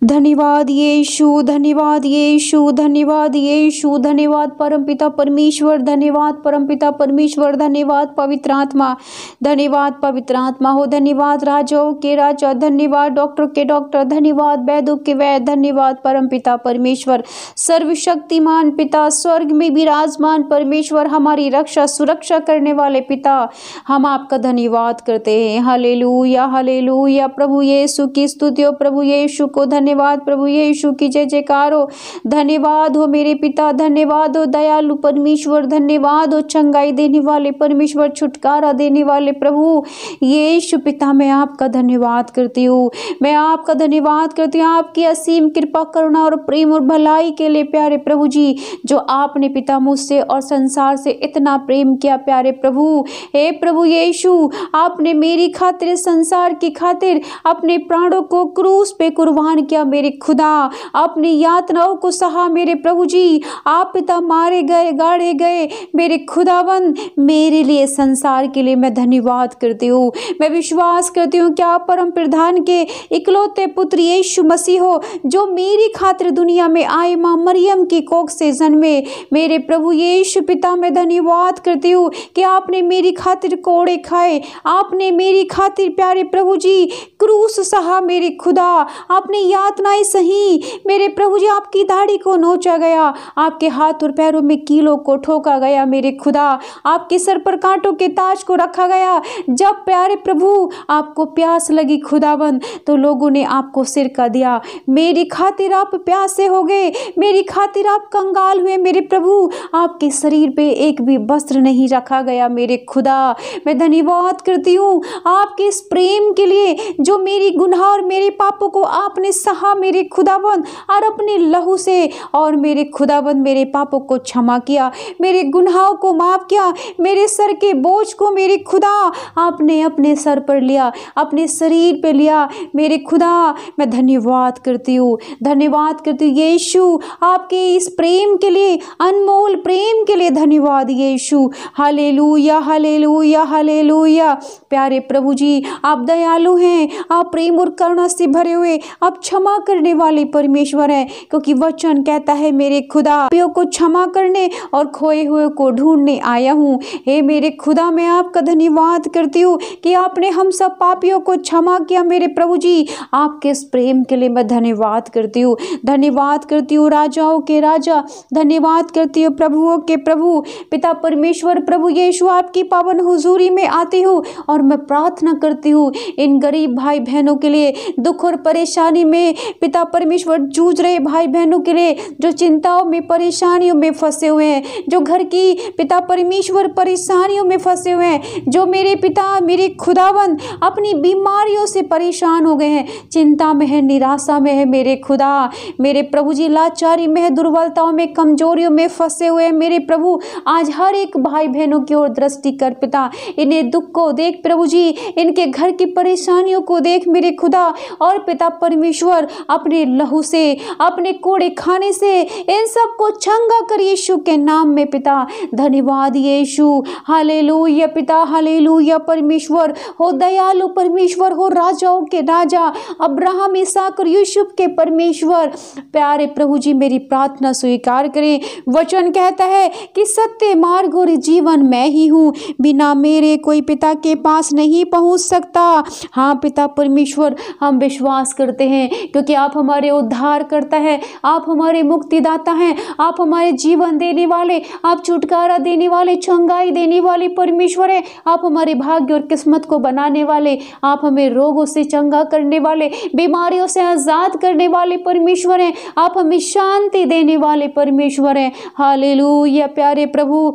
धन्यवाद यीशु, धन्यवाद यीशु, धन्यवाद यीशु, धन्यवाद परमपिता परमेश्वर, धन्यवाद परमपिता परमेश्वर, धन्यवाद पवित्र आत्मा, धन्यवाद पवित्र आत्मा हो, धन्यवाद राजाओं के राजा, धन्यवाद डॉक्टर के डॉक्टर, धन्यवाद वैद्यों के वैद्य, धन्यवाद परमपिता परमेश्वर, सर्वशक्तिमान पिता, स्वर्ग में विराजमान परमेश्वर, हमारी रक्षा सुरक्षा करने वाले पिता, हम आपका धन्यवाद करते हैं। Hallelujah hallelujah. प्रभु यीशु की स्तुति हो, प्रभु यीशु को धन्यवाद, प्रभु यीशु की जय जयकार हो। धन्यवाद हो मेरे पिता, धन्यवाद हो दयालु परमेश्वर, धन्यवाद हो चंगाई देने वाले परमेश्वर, छुटकारा देने वाले प्रभु यीशु पिता, मैं आपका धन्यवाद करती हूँ, मैं आपका धन्यवाद करती हूँ आपकी असीम कृपा करुणा और प्रेम और भलाई के लिए प्यारे प्रभु जी, जो आपने पिता मुझसे और संसार से इतना प्रेम किया प्यारे प्रभु। हे प्रभु यीशु, आपने मेरी खातिर संसार की खातिर अपने प्राणों को क्रूस पे कुर्बान किया मेरे खुदा, अपनी यातनाओं को सहा मेरे प्रभु जी, आप पिता मारे गए गाड़े गए मेरे खुदावन, मेरे लिए संसार के लिए मैं धन्यवाद करती हूँ। मैं विश्वास करती हूँ कि आप परम प्रधान के इकलौते पुत्र यीशु मसीह हो, जो मेरी खातिर दुनिया में आए, माँ मरियम की कोख से जन्मे मेरे प्रभु यीशु पिता, मैं धन्यवाद करती हूँ कि आपने मेरी खातिर कोड़े खाए, आपने मेरी खातिर प्यारे प्रभु जी क्रूस सहा मेरे खुदा, आपने यातनाएं सही मेरे प्रभु जी, आपकी दाढ़ी को नोचा गया, आपके हाथ और पैरों में कीलों को ठोका गया मेरे खुदा, आपके सर पर कांटों के ताज को रखा गया। जब प्यारे प्रभु आपको प्यास लगी खुदावन, तो लोगों ने आपको सिरका दिया, मेरी खातिर आप प्यासे हो गए, मेरी खातिर आप कंगाल हुए मेरे प्रभु, आपके शरीर पे एक भी वस्त्र नहीं रखा गया मेरे खुदा। मैं धन्यवाद करती हूँ आपके इस प्रेम के लिए, जो मेरी गुनाह और मेरे पापों को आपने सहा मेरे खुदाबंद, और अपने लहू से और मेरे खुदाबंद मेरे पापों को क्षमा किया, मेरे गुनाहों को माफ किया, मेरे सर के बोझ को मेरे खुदा आपने अपने सर पर लिया, अपने शरीर पे लिया मेरे खुदा। मैं धन्यवाद करती हूँ, धन्यवाद करती हूँ यीशु, आपके इस प्रेम के लिए, अनमोल प्रेम के लिए धन्यवाद यीशु। Hallelujah hallelujah hallelujah. प्यारे प्रभु जी, आप दयालु हैं, आप प्रेम और करुणा से भरे हुए, आप क्षमा करने वाले परमेश्वर हैं, क्योंकि वचन कहता है मेरे खुदा पापियों को क्षमा करने और खोए हुए को ढूंढने आया हूँ। हे मेरे खुदा, मैं आपका धन्यवाद करती हूँ कि आपने हम सब पापियों को क्षमा किया मेरे प्रभु जी, आपके इस प्रेम के लिए मैं धन्यवाद करती हूँ, धन्यवाद करती हूँ राजाओं के राजा, धन्यवाद करती हूँ प्रभुओं के प्रभु पिता परमेश्वर प्रभु यीशु, आपकी पावन हुजूरी में आती हूँ और मैं प्रार्थना करती हूँ इन गरीब भाई बहनों के लिए, दुख और परेशानी में पिता परमेश्वर जूझ रहे भाई बहनों के लिए, जो चिंताओं में परेशानियों में फंसे हुए हैं, जो घर की पिता परमेश्वर परेशानियों में फंसे हुए हैं, जो मेरे पिता मेरे खुदावन अपनी बीमारियों से परेशान हो गए हैं, चिंता में है, निराशा में है मेरे खुदा, मेरे प्रभु जी लाचारी में है, दुर्बलताओं में कमजोरियों में फंसे हुए हैं मेरे प्रभु। आज हर एक भाई बहनों की ओर दृष्टि कर पिता, इन्हें दुख को देख प्रभु जी, इनके घर की परेशानियों को देख मेरे खुदा, और पिता परमेश्वर अपने लहू से, अपने कोड़े खाने से इन सब को चंगा कर यीशु के नाम में पिता। धन्यवाद यीशु, हालेलुया पिता, हालेलुया परमेश्वर हो, दयालु परमेश्वर हो, राजाओं के राजा, अब्राहम इसहाक और यूसुफ के परमेश्वर, प्यारे प्रभु जी मेरी प्रार्थना स्वीकार करें। वचन कहता है कि सत्य मार्ग और जीवन मैं ही हूँ, बिना मेरे कोई पिता के पास नहीं पहुँच सकता। हाँ पिता परमेश्वर, हम विश्वास करते हैं, क्योंकि आप हमारे उद्धार करता है, आप हमारे मुक्तिदाता हैं, आप हमारे जीवन देने वाले, आप छुटकारा देने वाले, चंगाई देने वाले परमेश्वर हैं, आप हमारे भाग्य और किस्मत को बनाने वाले, आप हमें रोगों से चंगा करने वाले, बीमारियों से आजाद करने वाले परमेश्वर हैं, आप हमें शांति देने वाले परमेश्वर हैं। हालेलुया प्यारे प्रभु,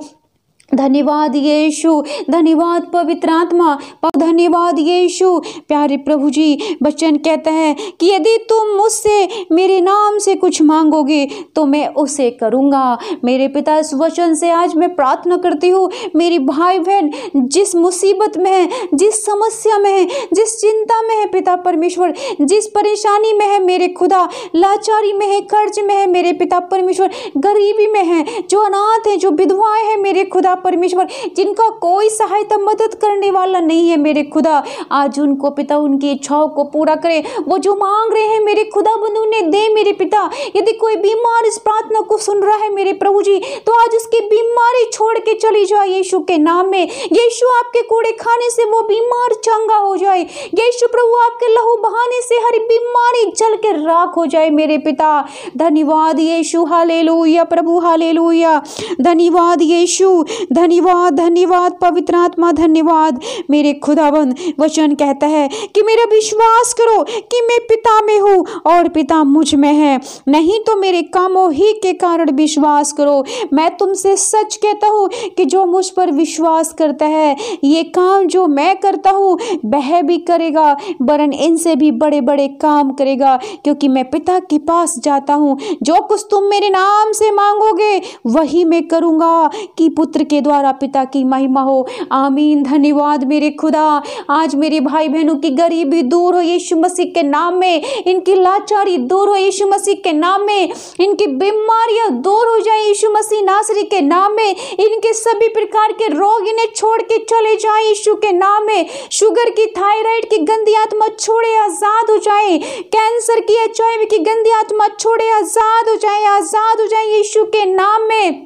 धन्यवाद यीशु, धन्यवाद पवित्र आत्मा, धन्यवाद यीशु। प्यारे प्रभु जी, वचन कहता है कि यदि तुम मुझसे मेरे नाम से कुछ मांगोगे तो मैं उसे करूँगा। मेरे पिता, इस वचन से आज मैं प्रार्थना करती हूँ, मेरी भाई बहन जिस मुसीबत में है, जिस समस्या में है, जिस चिंता में है पिता परमेश्वर, जिस परेशानी में है मेरे खुदा, लाचारी में है, कर्ज में है मेरे पिता परमेश्वर, गरीबी में है, जो अनाथ है, जो विधवाएं हैं मेरे खुदा परमेश्वर, जिनका कोई सहायता मदद करने वाला नहीं है मेरे खुदा, आज उनको पिता उनकी इच्छाओं को पूरा करे। वो जो मांग रहे हैं मेरे खुदा बंधु उन्हें दे मेरे पिता। यदि कोई बीमार इस प्रार्थना को सुन रहा है मेरे प्रभु जी, तो आज उसकी बीमारी छोड़ के चली जाए यीशु के नाम में। यीशु आपके कूड़े खाने से वो बीमार चंगा हो जाए। यीशु प्रभु आपके लहू बहाने से हर बीमारी जल के राख हो जाए मेरे पिता। धन्यवाद यीशु, हालेलुया प्रभु, हालेलुया। धन्यवाद यीशु, धन्यवाद, धन्यवाद पवित्र आत्मा, धन्यवाद मेरे खुदावंद। वचन कहता है कि मेरा विश्वास करो कि मैं पिता में हूँ और पिता मुझ में है, नहीं तो मेरे कामों ही के कारण विश्वास करो। मैं तुमसे सच कहता हूँ कि जो मुझ पर विश्वास करता है ये काम जो मैं करता हूँ वह भी करेगा, वरन इनसे भी बड़े बड़े काम करेगा, क्योंकि मैं पिता के पास जाता हूँ। जो कुछ तुम मेरे नाम से मांगोगे वही मैं करूँगा, कि पुत्र के द्वारा पिता की महिमा हो। आमीन। धन्यवाद मेरे खुदा। आज मेरे भाई बहनों की गरीबी दूर हो यीशु मसीह के नाम में, इनकी लाचारी दूर हो यीशु मसीह के नाम में, इनकी बीमारियां दूर हो जाए यीशु मसीह नासरी के नाम में, इनके सभी प्रकार के रोग इन्हें छोड़ के चले जाए यीशु के नाम में। शुगर की, थायराइड की गंदी आत्मा छोड़े, आजाद हो जाए। कैंसर की, HIV की गंदी आत्मा छोड़े, आजाद हो जाए, आजाद हो जाए यीशु के नाम में।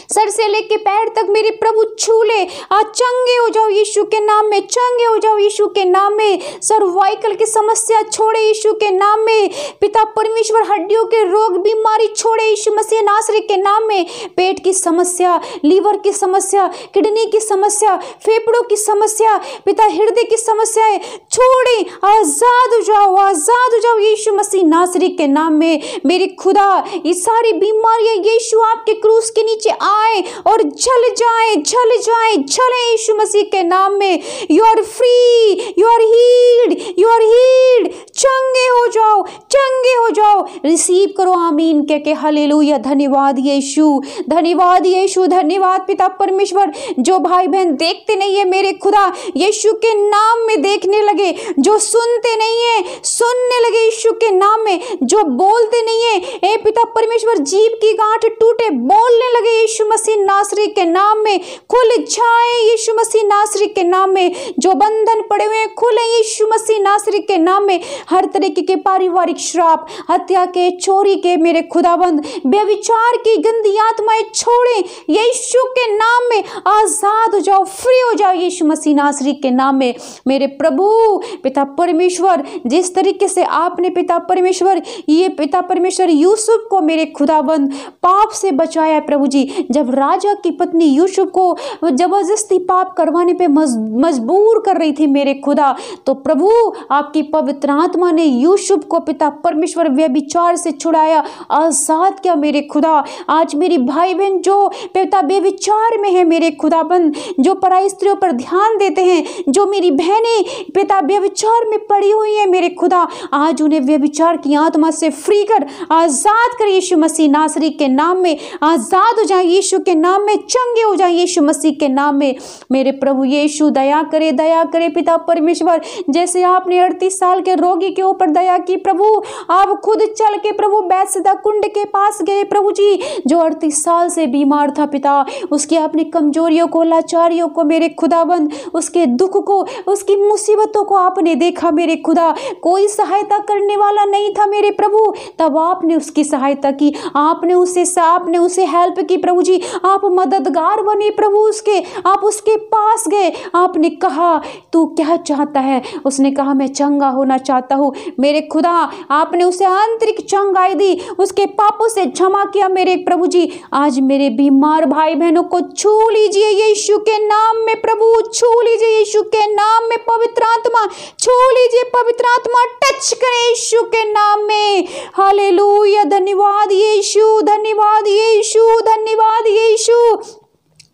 सर से लेके पैर तक मेरे प्रभु छू ले, आज चंगे हो जाओ यीशु के नाम में, चंगे हो जाओ यीशु के नाम में। सर्वाइकल की समस्या छोड़े यीशु के नाम में। पिता परमेश्वर हड्डियों के रोग बीमारी छोड़े यीशु मसीह नासरी के नाम में। पेट की समस्या, लीवर की समस्या, किडनी की समस्या, फेफड़ों की समस्या, पिता हृदय की समस्याएं छोड़े, आजाद हो जाओ, आजाद हो जाओ यीशु मसीह नासरी के नाम में। मेरे खुदा ये सारी बीमारियां यीशु आपके क्रूस के नीचे आए और जल जाए, जल जाए, जले यीशु मसीह के नाम में। You are free, you are healed, you are healed. चंगे हो जाओ, चंगे हो जाओ। रिसीव करो आमीन के हालेलुया। धन्यवाद यीशु, धन्यवाद यीशु, धन्यवाद पिता परमेश्वर। जो भाई बहन देखते नहीं है मेरे खुदा, यीशु के नाम में देखने लगे। जो सुनते नहीं है सुनने लगे यीशु के नाम में। जो बोलते नहीं है ए पिता परमेश्वर, जीभ की गांठ टूटे, बोलने लगे यीशु मसीह नासरी के नाम में। खुल जाए यीशु मसीह नासरी के नाम में। जो बंधन पड़े हुए खुले यीशु मसीह नासरी के नाम में। हर तरीके के पारिवारिक श्राप, हत्या के, चोरी के मेरे खुदाबंद, व्यभिचार की गंदी आत्माएं छोड़े यीशु के नाम में। आजाद हो जाओ, फ्री हो जाओ यीशु मसीह नासरी के नाम में। मेरे प्रभु पिता परमेश्वर, जिस तरीके से आपने पिता परमेश्वर ये पिता परमेश्वर यूसुफ को मेरे खुदाबंद पाप से बचाया प्रभु जी, जब राजा की पत्नी यूसुफ को जबरदस्ती पाप करवाने पे मजबूर कर रही थी मेरे खुदा, तो प्रभु आपकी पवित्र आत्मा ने यूसुफ को पिता परमेश्वर व्यभिचार से छुड़ाया, आजाद किया मेरे खुदा। आज मेरी भाई बहन जो पिता व्यभिचार में है मेरे खुदाबंद, जो पराई स्त्रियों पर ध्यान देते हैं, जो मेरी बहनें पिता व्यभिचार में पड़ी हुई है मेरे खुदा, आज उन्हें व्यभिचार की आत्मा से फ्री कर, आजाद कर यीशु मसीह नासरी के नाम में। आजाद हो जाए यीशु के नाम में, चंगे हो जाए यीशु मसीह के नाम में। मेरे प्रभु यीशु दया करे पिता परमेश्वर। जैसे आपने 38 साल के रोगी के ऊपर दया की प्रभु, आप खुद चल के प्रभु बैतसैदा कुंड के पास गए प्रभु जी, जो 38 साल से बीमार था पिता, उसकी आपने कमजोरियों को, लाचारियों को मेरे खुदाबंद, उसके दुख को, उसकी मुसीबतों को आपने देखा मेरे खुदा। कोई सहायता करने वाला नहीं था मेरे प्रभु, तब आपने उसकी सहायता की, आपने उसे हेल्प की प्रभु जी। आप मददगार बने प्रभु उसके, आप उसके पास गए, आपने कहा तू क्या चाहता है? उसने कहा मैं चंगा होना चाहता हूँ मेरे खुदा। आपने उसे आंतरिक चंगाई दी, उसके पापों से क्षमा किया मेरे प्रभु जी। आज मेरे बीमार भाई बहनों को छू लीजिए यीशु के नाम में प्रभु, छू लीजिए यीशु के नाम में। पवित्र आत्मा छू लीजिए, पवित्र आत्मा टच करे यीशु के नाम में। हालेलुया। धन्यवाद यीशु, धन्यवाद यीशु, धन्यवाद यीशु।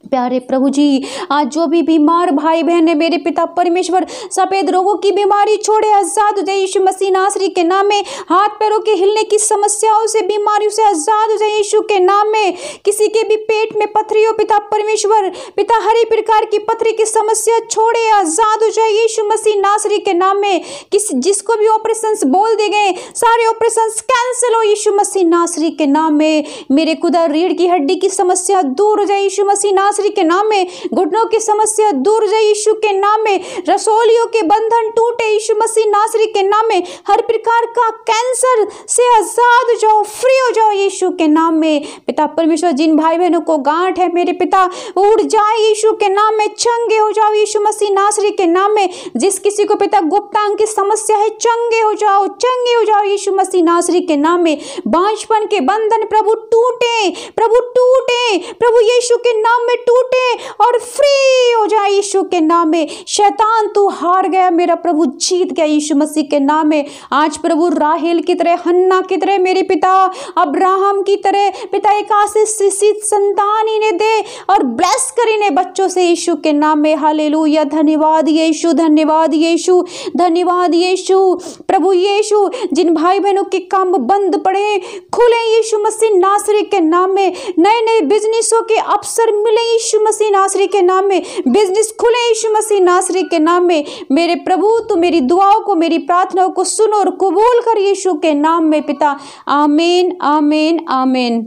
प्यारे प्रभु जी, आज जो भी बीमार भाई बहन है मेरे पिता परमेश्वर, सफेद रोगों की बीमारी छोड़े, आजाद हो जाए यीशु मसीह नासरी के नाम में। हाथ पैरों के हिलने की समस्याओं से, बीमारियों से आजाद हो जाए यीशु के नाम में। किसी के भी पेट में पथरी हो पिता परमेश्वर, पिता हर प्रकार की पथरी की समस्या छोड़े, आजाद हो जाए यीशु मसीह नासरी के नाम में। जिसको भी ऑपरेशंस बोल दिए गए, सारे ऑपरेशंस कैंसिल हो यीशु मसीह नासरी के नाम में। मेरे खुदा रीढ़ की हड्डी की समस्या दूर हो जाए यीशु मसीह नासरी के नाम में, घुटनों की समस्या दूर जाए यीशु के नाम में, रसोलियों के बंधन टूटे यीशु मसीह नासरी के नाम में, हर प्रकार का कैंसर से आजाद हो जाओ, फ्री हो जाओ यीशु के नाम में। पिता परमेश्वर, जिन भाई बहनों को गांठ है मेरे पिता, उड़ जाए यीशु के नाम में, चंगे हो जाओ यीशु मसीह नासरी के नाम में। जिस किसी को पिता गुप्तांग की समस्या है, चंगे हो जाओ, चंगे हो जाओ यीशु मसीह नासरी के नाम में। बांझपन के बंधन प्रभु टूटे, प्रभु टूटे, प्रभु यीशु के नाम में टूटे और फ्री हो जाए यीशु के नाम में। शैतान तू हार गया, मेरा प्रभु जीत गया यीशु मसीह के नाम में। आज प्रभु राहेल की तरह, हन्ना की तरह मेरे पिता, अब्राहम की तरह पिता एक आशीषित संतान इन्हें दे और ब्लेस कर इन्हें बच्चों से यीशु के नाम में। हालेलुया, धन्यवाद यीशु, धन्यवाद यीशु, धन्यवाद यीशु। प्रभु यीशु, जिन भाई बहनों के काम बंद पड़े खुले यीशु मसीह नासरी के नाम में। नए नए बिजनेसों के अवसर मिले यीशु मसीह नासरी के नाम में। बिजनेस खुले यीशु मसीह नासरी के नाम में। मेरे प्रभु, तू मेरी दुआओं को, मेरी प्रार्थनाओं को सुनो और कबूल कर यीशु के नाम में पिता। आमीन, आमीन, आमीन।